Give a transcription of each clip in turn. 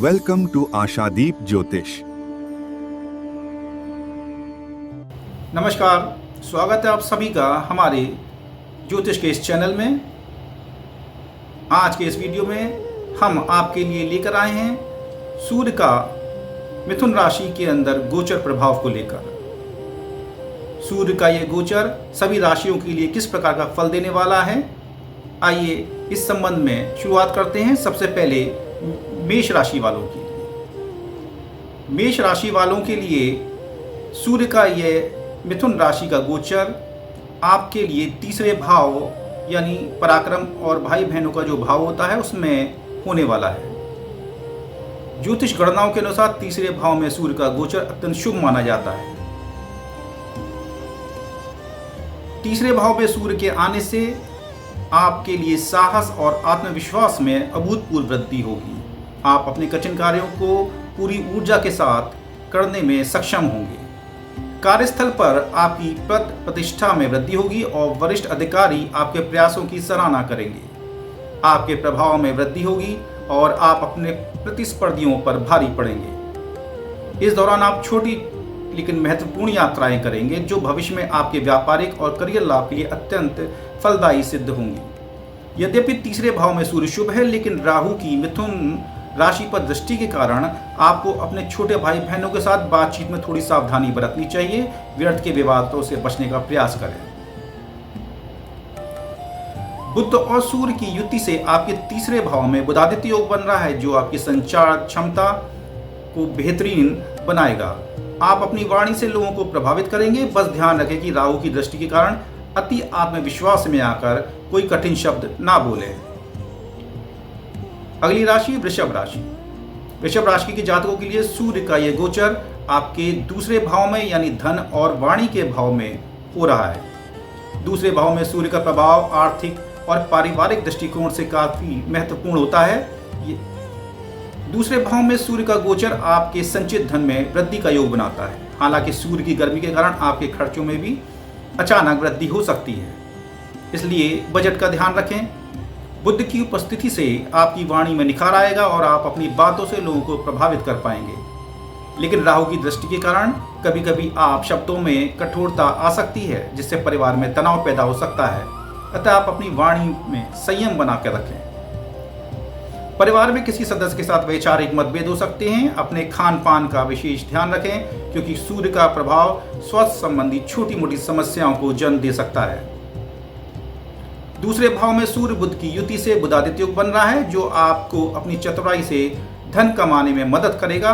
Welcome to Ashadeep ज्योतिष। नमस्कार, स्वागत है आप सभी का हमारे ज्योतिष के इस चैनल में। आज के इस वीडियो में हम आपके लिए लेकर आए हैं सूर्य का मिथुन राशि के अंदर गोचर प्रभाव को लेकर। सूर्य का ये गोचर सभी राशियों के लिए किस प्रकार का फल देने वाला है, आइए इस संबंध में शुरुआत करते हैं। सबसे पहले मेष राशि वालों के लिए। मेष राशि वालों के लिए सूर्य का ये मिथुन राशि का गोचर आपके लिए तीसरे भाव यानी पराक्रम और भाई बहनों का जो भाव होता है उसमें होने वाला है। ज्योतिष गणनाओं के अनुसार तीसरे भाव में सूर्य का गोचर अत्यंत शुभ माना जाता है। तीसरे भाव में सूर्य के आने से आपके लिए साहस और आत्मविश्वास में अभूतपूर्व वृद्धि होगी। आप अपने कठिन कार्यों को पूरी ऊर्जा के साथ करने में सक्षम होंगे। कार्यस्थल पर आपकी प्रतिष्ठा में वृद्धि होगी और वरिष्ठ अधिकारी आपके प्रयासों की सराहना करेंगे। आपके प्रभाव में वृद्धि होगी और आप अपने प्रतिस्पर्धियों पर भारी पड़ेंगे। इस दौरान आप छोटी लेकिन महत्वपूर्ण यात्राएं करेंगे जो भविष्य में आपके व्यापारिक और करियर लाभ के लिए अत्यंत फलदायी सिद्ध होंगी। यद्यपि तीसरे भाव में सूर्य शुभ है, लेकिन राहु की मिथुन राशि पर दृष्टि के कारण आपको अपने छोटे भाई बहनों के साथ बातचीत में थोड़ी सावधानी बरतनी चाहिए। व्यर्थ के विवादों से बचने का प्रयास करें। बुध और सूर्य की युति से आपके तीसरे भाव में बुधादित्य योग बन रहा है, जो आपकी संचार क्षमता को बेहतरीन बनाएगा। आप अपनी वाणी से लोगों को प्रभावित करेंगे। बस ध्यान रखें कि राहु की दृष्टि के कारण अति आत्मविश्वास में आकर कोई कठिन शब्द ना बोले। अगली राशि वृषभ राशि। वृषभ राशि के जातकों के लिए सूर्य का यह गोचर आपके दूसरे भाव में यानी धन और वाणी के भाव में हो रहा है। दूसरे भाव में सूर्य का प्रभाव आर्थिक और पारिवारिक दृष्टिकोण से काफी महत्वपूर्ण होता है। दूसरे भाव में सूर्य का गोचर आपके संचित धन में वृद्धि का योग बनाता है। हालांकि सूर्य की गर्मी के कारण आपके खर्चों में भी अचानक वृद्धि हो सकती है, इसलिए बजट का ध्यान रखें। बुध की उपस्थिति से आपकी वाणी में निखार आएगा और आप अपनी बातों से लोगों को प्रभावित कर पाएंगे। लेकिन राहु की दृष्टि के कारण कभी कभी आप शब्दों में कठोरता आ सकती है, जिससे परिवार में तनाव पैदा हो सकता है। अतः आप अपनी वाणी में संयम बना कर रखें। परिवार में किसी सदस्य के साथ वैचारिक मतभेद हो सकते हैं। अपने खान पान का विशेष ध्यान रखें, क्योंकि सूर्य का प्रभाव स्वास्थ्य संबंधी छोटी मोटी समस्याओं को जन्म दे सकता है। दूसरे भाव में सूर्य बुध की युति से बुधादित्य योग बन रहा है, जो आपको अपनी चतुराई से धन कमाने में मदद करेगा।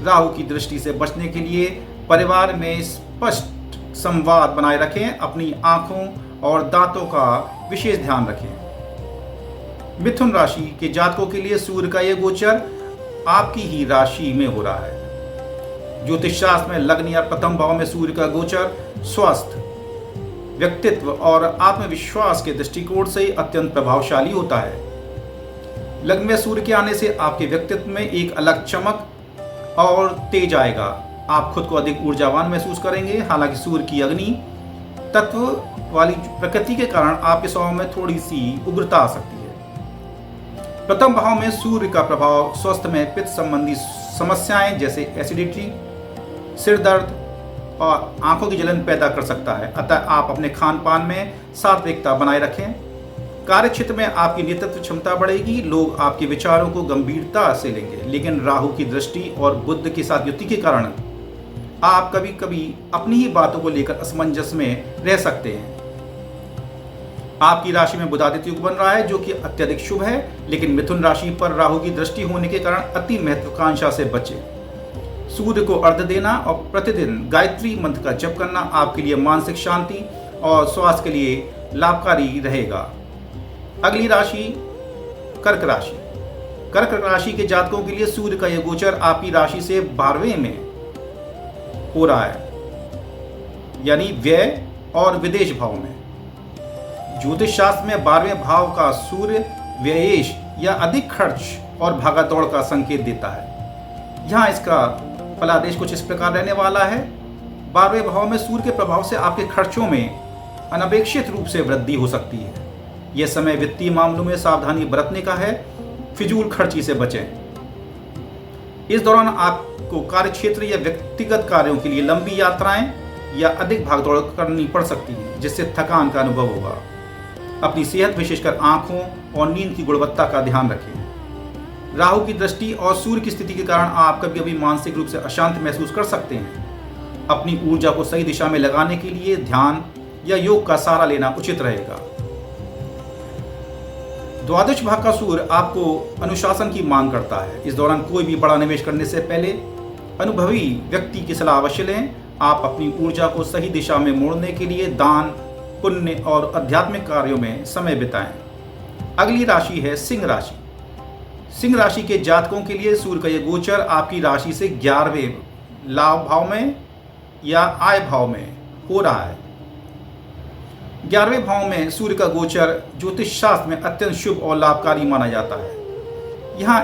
राहु की दृष्टि से बचने के लिए परिवार में स्पष्ट संवाद बनाए रखें। अपनी आंखों और दांतों का विशेष ध्यान रखें। मिथुन राशि के जातकों के लिए सूर्य का यह गोचर आपकी ही राशि में हो रहा है। ज्योतिष शास्त्र में लग्न या प्रथम भाव में सूर्य का गोचर स्वास्थ्य, व्यक्तित्व और आत्मविश्वास के दृष्टिकोण से अत्यंत प्रभावशाली होता है। लग्न में सूर्य के आने से आपके व्यक्तित्व में एक अलग चमक और तेज आएगा। आप खुद को अधिक ऊर्जावान महसूस करेंगे। हालांकि सूर्य की अग्नि तत्व वाली प्रकृति के कारण आपके स्वभाव में थोड़ी सी उग्रता आ सकती है। प्रथम भाव में सूर्य का प्रभाव स्वास्थ्य में पित्त संबंधी समस्याएं जैसे एसिडिटी, सिर दर्द और आंखों की जलन पैदा कर सकता है। अतः आप अपने खान पान में सात्विकता बनाए रखें। कार्य क्षेत्र में आपकी नेतृत्व क्षमता बढ़ेगी। लोग आपके विचारों को गंभीरता से लेंगे, लेकिन राहु की दृष्टि और बुध के साथ युति के कारण आप कभी कभी अपनी ही बातों को लेकर असमंजस में रह सकते हैं। आपकी राशि में बुधादित्य योग बन रहा है, जो कि अत्यधिक शुभ है, लेकिन मिथुन राशि पर राहु की दृष्टि होने के कारण अति महत्वाकांक्षा से बचें। सूर्य को अर्घ्य देना और प्रतिदिन गायत्री मंत्र का जप करना आपके लिए मानसिक शांति और स्वास्थ्य के लिए लाभकारी रहेगा। अगली राशि कर्क राशि। कर्क राशि के जातकों के लिए सूर्य का यह गोचर आपकी राशि से 12वें में हो रहा है, यानी व्यय और विदेश भाव में। ज्योतिष शास्त्र में 12वें भाव का सूर्य व्ययेश या अधिक खर्च और भागादौड़ का संकेत देता है। यहाँ इसका फलादेश कुछ इस प्रकार रहने वाला है। 12वें भाव में सूर्य के प्रभाव से आपके खर्चों में अनपेक्षित रूप से वृद्धि हो सकती है। यह समय वित्तीय मामलों में सावधानी बरतने का है। फिजूल खर्ची से बचें। इस दौरान आपको कार्य क्षेत्र या व्यक्तिगत कार्यों के लिए लंबी यात्राएं या अधिक भागदौड़ करनी पड़ सकती है, जिससे थकान का अनुभव होगा। अपनी सेहत विशेषकर आंखों और नींद की गुणवत्ता का ध्यान रखें। राहु की दृष्टि और सूर्य की स्थिति के कारण आप कभी कभी मानसिक रूप से अशांत महसूस कर सकते हैं। अपनी ऊर्जा को सही दिशा में लगाने के लिए ध्यान या योग का सहारा लेना उचित रहेगा। द्वादश भाव का सूर्य आपको अनुशासन की मांग करता है। इस दौरान कोई भी बड़ा निवेश करने से पहले अनुभवी व्यक्ति की सलाह अवश्य लें। आप अपनी ऊर्जा को सही दिशा में मोड़ने के लिए दान, पुण्य और आध्यात्मिक कार्यों में समय बिताएं। अगली राशि है सिंह राशि। सिंह राशि के जातकों के लिए सूर्य का यह गोचर आपकी राशि से 11वें लाभ भाव में या आय भाव में हो रहा है। 11वें भाव में सूर्य का गोचर ज्योतिष शास्त्र में अत्यंत शुभ और लाभकारी माना जाता है। यहाँ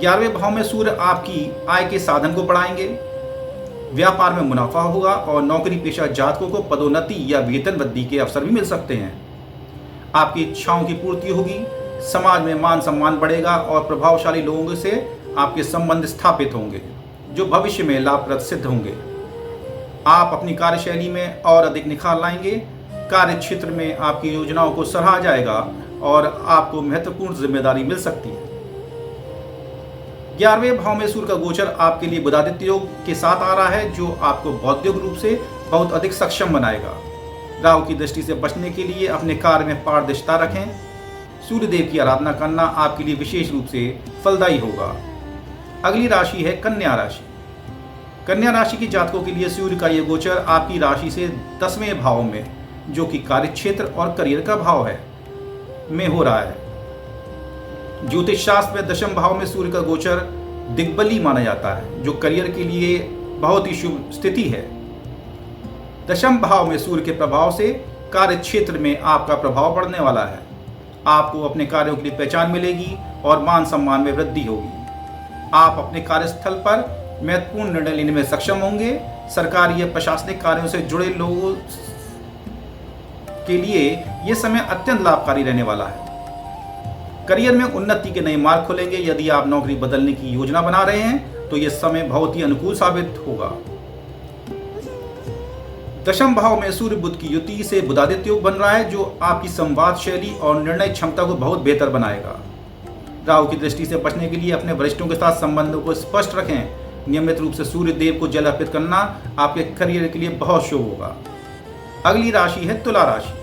11वें भाव में सूर्य आपकी आय के साधन को बढ़ाएंगे, व्यापार में मुनाफा होगा और नौकरी पेशा जातकों को पदोन्नति या वेतन वृद्धि के अवसर भी मिल सकते हैं। आपकी इच्छाओं की पूर्ति होगी, समाज में मान सम्मान बढ़ेगा और प्रभावशाली लोगों से आपके संबंध स्थापित होंगे जो भविष्य में लाभप्रद सिद्ध होंगे। आप अपनी कार्यशैली में और अधिक निखार लाएंगे। कार्य क्षेत्र में आपकी योजनाओं को सराहा जाएगा और आपको महत्वपूर्ण जिम्मेदारी मिल सकती है। 11वें भाव में सूर्य का गोचर आपके लिए बुधादित्य योग के साथ आ रहा है, जो आपको बौद्धिक रूप से बहुत अधिक सक्षम बनाएगा। राहु की दृष्टि से बचने के लिए अपने कार्य में पारदर्शिता रखें। सूर्य देव की आराधना करना आपके लिए विशेष रूप से फलदायी होगा। अगली राशि है कन्या राशि। कन्या राशि की जातकों के लिए सूर्य का यह गोचर आपकी राशि से 10वें भाव में, जो कि कार्य क्षेत्र और करियर का भाव है, में हो रहा है। ज्योतिष शास्त्र में दशम भाव में सूर्य का गोचर दिग्बली माना जाता है, जो करियर के लिए बहुत ही शुभ स्थिति है। दशम भाव में सूर्य के प्रभाव से कार्य क्षेत्र में आपका प्रभाव बढ़ने वाला है। आपको अपने कार्यों के लिए पहचान मिलेगी और मान सम्मान में वृद्धि होगी। आप अपने कार्यस्थल पर महत्वपूर्ण निर्णय लेने में सक्षम होंगे। सरकारी या प्रशासनिक कार्यों से जुड़े लोगों के लिए यह समय अत्यंत लाभकारी रहने वाला है। करियर में उन्नति के नए मार्ग खुलेंगे। यदि आप नौकरी बदलने की योजना बना रहे हैं तो यह समय बहुत ही अनुकूल साबित होगा। दशम भाव में सूर्य बुध की युति से बुधादित्य योग बन रहा है, जो आपकी संवाद शैली और निर्णय क्षमता को बहुत बेहतर बनाएगा। राहु की दृष्टि से बचने के लिए अपने वरिष्ठों के साथ संबंधों को स्पष्ट रखें। नियमित रूप से सूर्य देव को जल अर्पित करना आपके करियर के लिए बहुत शुभ होगा। अगली राशि है तुला राशि।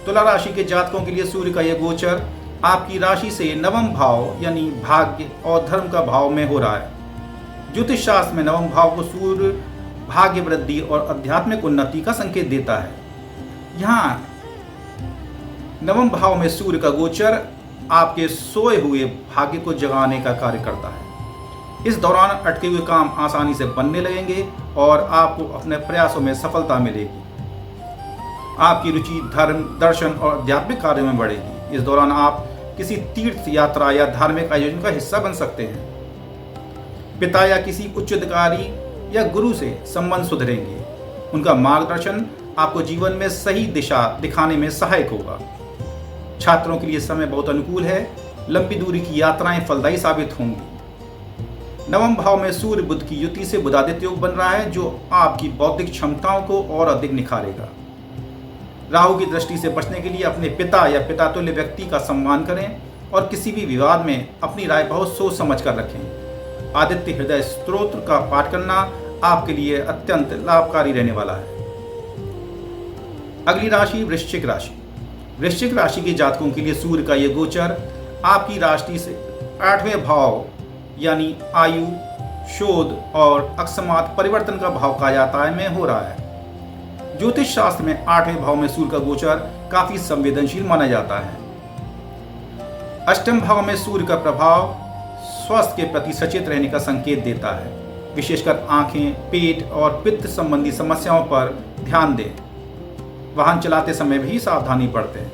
तुला राशि के जातकों के लिए सूर्य का यह गोचर आपकी राशि से 9वां भाव यानी भाग्य और धर्म का भाव में हो रहा है। ज्योतिष शास्त्र में 9वां भाव को सूर्य भाग्य वृद्धि और आध्यात्मिक उन्नति का संकेत देता है। यहाँ 9वां भाव में सूर्य का गोचर आपके सोए हुए भाग्य को जगाने का कार्य करता है। इस दौरान अटके हुए काम आसानी से बनने लगेंगे और आपको अपने प्रयासों में सफलता मिलेगी। आपकी रुचि धर्म, दर्शन और आध्यात्मिक कार्यों में बढ़ेगी। इस दौरान आप किसी तीर्थ यात्रा या धार्मिक आयोजन का हिस्सा बन सकते हैं। पिता या किसी उच्च अधिकारी या गुरु से संबंध सुधरेंगे। उनका मार्गदर्शन आपको जीवन में सही दिशा दिखाने में सहायक होगा। छात्रों के लिए समय बहुत अनुकूल है। लंबी दूरी की यात्राएं फलदायी साबित होंगी। 9वां भाव में सूर्य बुध की युति से बुधादित्य योग बन रहा है, जो आपकी बौद्धिक क्षमताओं को और अधिक निखारेगा। राहु की दृष्टि से बचने के लिए अपने पिता या पिता तुल्य व्यक्ति का सम्मान करें और किसी भी विवाद में अपनी राय बहुत सोच समझ कर रखें। आदित्य हृदय स्तोत्र का पाठ करना आपके लिए अत्यंत लाभकारी रहने वाला है। अगली राशि वृश्चिक राशि। वृश्चिक राशि के जातकों के लिए सूर्य का यह गोचर आपकी राशि से 8वें भाव यानी आयु, शोध और अकस्मात परिवर्तन का भाव कहा जाता है में हो रहा है। ज्योतिष शास्त्र में 8वें भाव में सूर्य का गोचर काफी संवेदनशील माना जाता है। अष्टम भाव में सूर्य का प्रभाव स्वास्थ्य के प्रति सचेत रहने का संकेत देता है। विशेषकर आंखें, पेट और पित्त संबंधी समस्याओं पर ध्यान दें। वाहन चलाते समय भी सावधानी बरतें।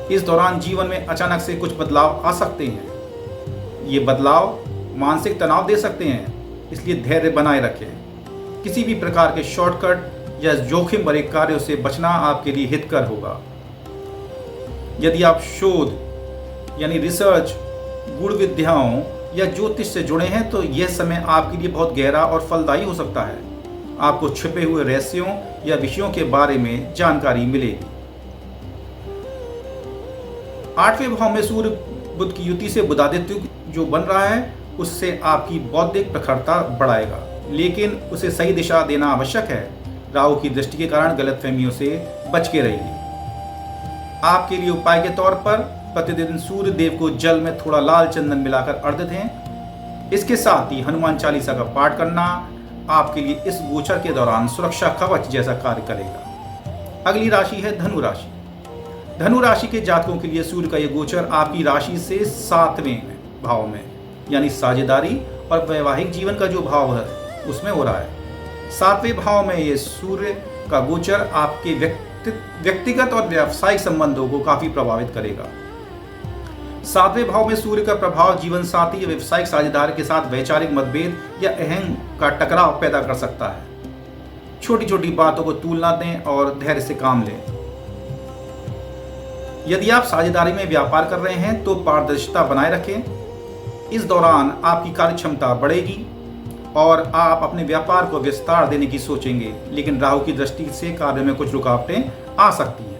इस दौरान जीवन में अचानक से कुछ बदलाव आ सकते हैं। ये बदलाव मानसिक तनाव दे सकते हैं, इसलिए धैर्य बनाए रखें। किसी भी प्रकार के शॉर्टकट या जोखिम भरे कार्यों से बचना आपके लिए हितकर होगा। यदि आप शोध यानी रिसर्च, गुण विद्याओं या ज्योतिष से जुड़े हैं तो यह समय आपके लिए बहुत गहरा और फलदायी हो सकता है। आपको छिपे हुए रहस्यों या विषयों के बारे में जानकारी मिलेगी। 8वें भाव में सूर्य बुध की युति से बुधादित्य जो बन रहा है उससे आपकी बौद्धिक प्रखरता बढ़ाएगा, लेकिन उसे सही दिशा देना आवश्यक है। राहु की दृष्टि के कारण गलतफहमियों से बच के रहिए। आपके लिए उपाय के तौर पर प्रतिदिन सूर्य देव को जल में थोड़ा लाल चंदन मिलाकर अर्घ्य दें। इसके साथ ही हनुमान चालीसा का पाठ करना आपके लिए इस गोचर के दौरान सुरक्षा कवच जैसा कार्य करेगा। अगली राशि है धनु राशि। धनु राशि के जातकों के लिए सूर्य का यह गोचर आपकी राशि से 7वें भाव में यानी साझेदारी और वैवाहिक जीवन का जो भाव है उसमें हो रहा है। 7वें भाव में ये सूर्य का गोचर आपके व्यक्तिगत और व्यावसायिक संबंधों को काफी प्रभावित करेगा। 7वें भाव में सूर्य का प्रभाव जीवन साथी या व्यावसायिक साझेदार के साथ वैचारिक मतभेद या अहम का टकराव पैदा कर सकता है। छोटी छोटी बातों को तूल ना दें और धैर्य से काम लें। यदि आप साझेदारी में व्यापार कर रहे हैं तो पारदर्शिता बनाए रखें। इस दौरान आपकी कार्य क्षमता बढ़ेगी और आप अपने व्यापार को विस्तार देने की सोचेंगे, लेकिन राहु की दृष्टि से कार्य में कुछ रुकावटें आ सकती हैं।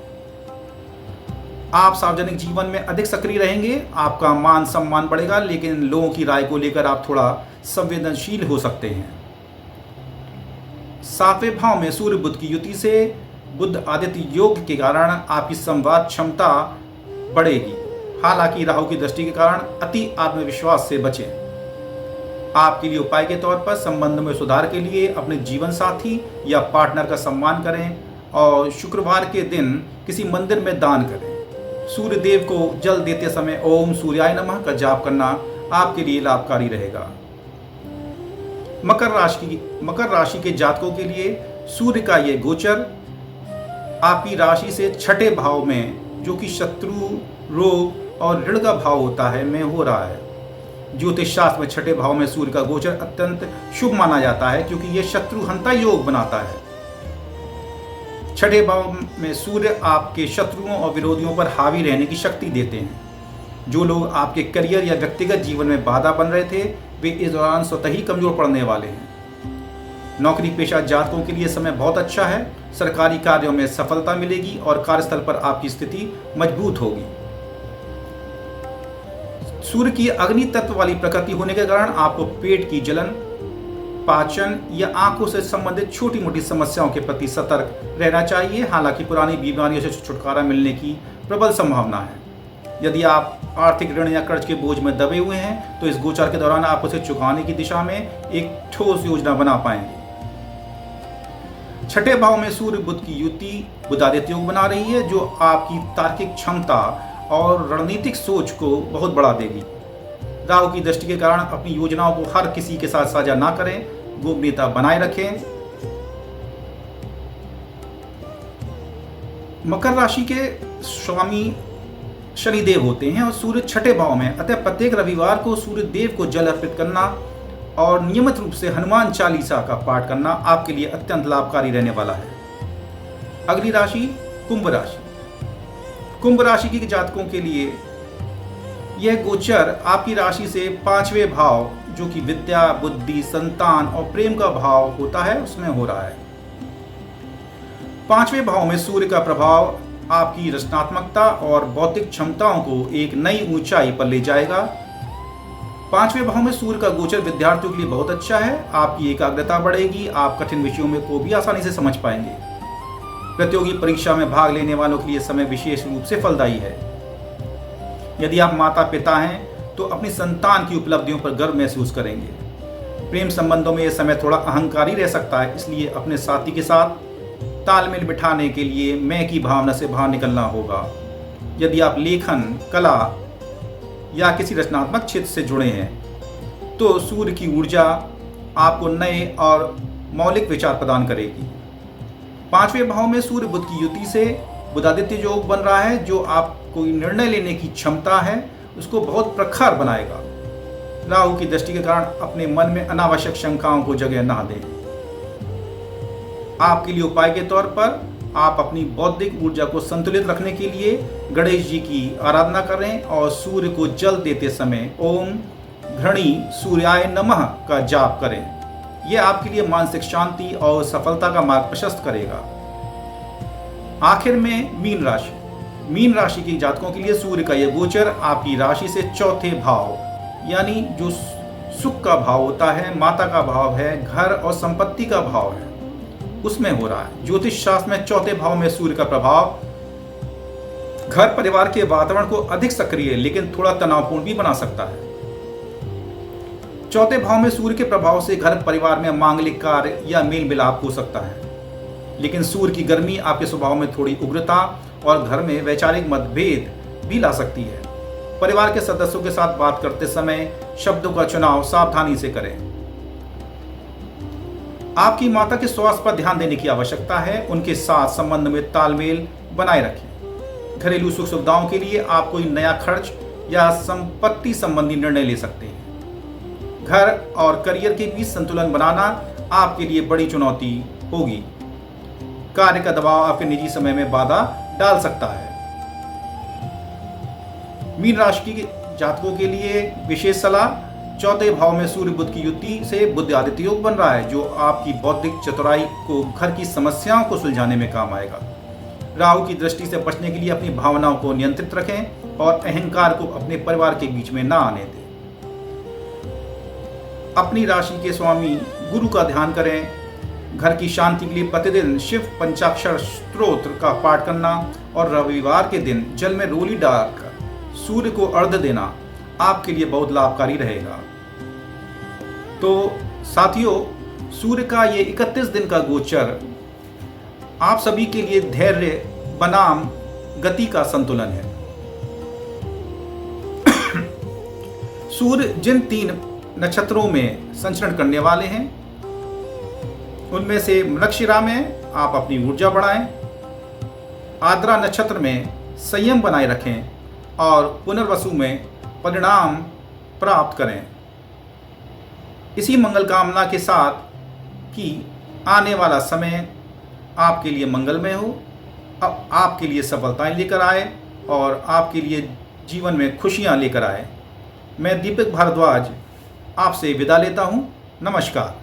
आप सार्वजनिक जीवन में अधिक सक्रिय रहेंगे, आपका मान सम्मान बढ़ेगा, लेकिन लोगों की राय को लेकर आप थोड़ा संवेदनशील हो सकते हैं। 7वें भाव में सूर्य बुध की युति से बुध आदित्य योग के कारण आपकी संवाद क्षमता बढ़ेगी। हालांकि राहु की दृष्टि के कारण अति आत्मविश्वास से बचें। आपके लिए उपाय के तौर पर संबंध में सुधार के लिए अपने जीवन साथी या पार्टनर का सम्मान करें और शुक्रवार के दिन किसी मंदिर में दान करें। सूर्य देव को जल देते समय ओम सूर्याय नमः का जाप करना आपके लिए लाभकारी रहेगा। मकर राशि के जातकों के लिए सूर्य का ये गोचर आपकी राशि से 6ठे भाव में, जो कि शत्रु, रोग और ऋण का भाव होता है, में हो रहा है। ज्योतिष शास्त्र में 6ठे भाव में सूर्य का गोचर अत्यंत शुभ माना जाता है, क्योंकि यह शत्रुहंता योग बनाता है। 6ठे भाव में सूर्य आपके शत्रुओं और विरोधियों पर हावी रहने की शक्ति देते हैं। जो लोग आपके करियर या व्यक्तिगत जीवन में बाधा बन रहे थे, वे इस दौरान स्वतः ही कमजोर पड़ने वाले हैं। नौकरी पेशा जातकों के लिए समय बहुत अच्छा है। सरकारी कार्यों में सफलता मिलेगी और कार्यस्थल पर आपकी स्थिति मजबूत होगी। सूर्य की अग्नि तत्व वाली प्रकृति होने के कारण आपको पेट की जलन, पाचन या आंखों से संबंधित छोटी मोटी समस्याओं के प्रति सतर्क रहना चाहिए। हालांकि पुरानी बीमारियों से छुटकारा मिलने की प्रबल संभावना है। यदि आप आर्थिक ऋण या कर्ज के बोझ में दबे हुए हैं तो इस गोचर के दौरान आप उसे चुकाने की दिशा में एक ठोस योजना बना पाएंगे। 6ठे भाव में सूर्य बुध की युति बुधादित्य योग बना रही है, जो आपकी तार्किक क्षमता और रणनीतिक सोच को बहुत बढ़ा देगी। राहु की दृष्टि के कारण अपनी योजनाओं को हर किसी के साथ साझा ना करें, गोपनीयता बनाए रखें। मकर राशि के स्वामी शनिदेव होते हैं और सूर्य 6ठे भाव में, अतः प्रत्येक रविवार को सूर्य देव को जल अर्पित करना और नियमित रूप से हनुमान चालीसा का पाठ करना आपके लिए अत्यंत लाभकारी रहने वाला है। अगली राशि कुंभ राशि। कुंभ राशि के जातकों के लिए यह गोचर आपकी राशि से 5वें भाव, जो कि विद्या, बुद्धि, संतान और प्रेम का भाव होता है, उसमें हो रहा है। 5वें भाव में सूर्य का प्रभाव आपकी रचनात्मकता और बौद्धिक क्षमताओं को एक नई ऊंचाई पर ले जाएगा। 5वें भाव में सूर्य का गोचर विद्यार्थियों के लिए बहुत अच्छा है। आपकी एकाग्रता बढ़ेगी, आप कठिन विषयों में को भी आसानी से समझ पाएंगे। प्रतियोगी परीक्षा में भाग लेने वालों के लिए समय विशेष रूप से फलदायी है। यदि आप माता पिता हैं तो अपनी संतान की उपलब्धियों पर गर्व महसूस करेंगे। प्रेम संबंधों में यह समय थोड़ा अहंकारी रह सकता है, इसलिए अपने साथी के साथ तालमेल बिठाने के लिए मैं की भावना से बाहर निकलना होगा। यदि आप लेखन, कला या किसी रचनात्मक क्षेत्र से जुड़े हैं तो सूर्य की ऊर्जा आपको नए और मौलिक विचार प्रदान करेगी। 5वें भाव में सूर्य बुध की युति से बुधादित्य योग बन रहा है, जो आपको निर्णय लेने की क्षमता है उसको बहुत प्रखर बनाएगा। राहु की दृष्टि के कारण अपने मन में अनावश्यक शंकाओं को जगह ना दें। आपके लिए उपाय के तौर पर आप अपनी बौद्धिक ऊर्जा को संतुलित रखने के लिए गणेश जी की आराधना करें और सूर्य को जल देते समय ओम घृणी सूर्याय नमः का जाप करें। यह आपके लिए मानसिक शांति और सफलता का मार्ग प्रशस्त करेगा। आखिर में मीन राशि। मीन राशि के जातकों के लिए सूर्य का यह गोचर आपकी राशि से चौथे भाव, यानी जो सुख का भाव होता है, माता का भाव है, घर और संपत्ति का भाव है, उसमें हो रहा है। ज्योतिष शास्त्र में चौथे भाव में सूर्य का प्रभाव घर परिवार के वातावरण को अधिक सक्रिय लेकिन थोड़ा तनावपूर्ण भी बना सकता है। चौथे भाव में सूर्य के प्रभाव से घर परिवार में मांगलिक कार्य या मेल मिलाप हो सकता है, लेकिन सूर्य की गर्मी आपके स्वभाव में थोड़ी उग्रता और घर में वैचारिक मतभेद भी ला सकती है। परिवार के सदस्यों के साथ बात करते समय शब्दों का चुनाव सावधानी से करें। आपकी माता के स्वास्थ्य पर ध्यान देने की आवश्यकता है। उनके साथ संबंध में तालमेल बनाए रखें। घरेलू सुख सुविधाओं के लिए आप कोई नया खर्च या संपत्ति संबंधी निर्णय ले सकते हैं। घर और करियर के बीच संतुलन बनाना आपके लिए बड़ी चुनौती होगी। कार्य का दबाव आपके निजी समय में बाधा डाल सकता है। मीन राशि के जातकों के लिए विशेष सलाह। चौथे भाव में सूर्य बुध की युति से बुध आदित्य योग बन रहा है, जो आपकी बौद्धिक चतुराई को घर की समस्याओं को सुलझाने में काम आएगा। राहु की दृष्टि से बचने के लिए अपनी भावनाओं को नियंत्रित रखें और अहंकार को अपने परिवार के बीच में ना आने दें। अपनी राशि के स्वामी गुरु का ध्यान करें। घर की शांति के लिए प्रतिदिन शिव पंचाक्षर स्तोत्र का पाठ करना और रविवार के दिन जल में रोली डालकर सूर्य को अर्घ्य देना आपके लिए बहुत लाभकारी रहेगा। तो साथियों, सूर्य का ये 31 दिन का गोचर आप सभी के लिए धैर्य बनाम गति का संतुलन है। सूर्य जिन 3 नक्षत्रों में संचरण करने वाले हैं, उनमें से मृगशिरा में आप अपनी ऊर्जा बढ़ाएं, आद्रा नक्षत्र में संयम बनाए रखें और पुनर्वसु में परिणाम प्राप्त करें। इसी मंगल कामना के साथ कि आने वाला समय आपके लिए मंगलमय हो, अब आपके लिए सफलताएं लेकर आए और आपके लिए जीवन में खुशियां लेकर आए। मैं दीपक भारद्वाज आपसे विदा लेता हूं। नमस्कार।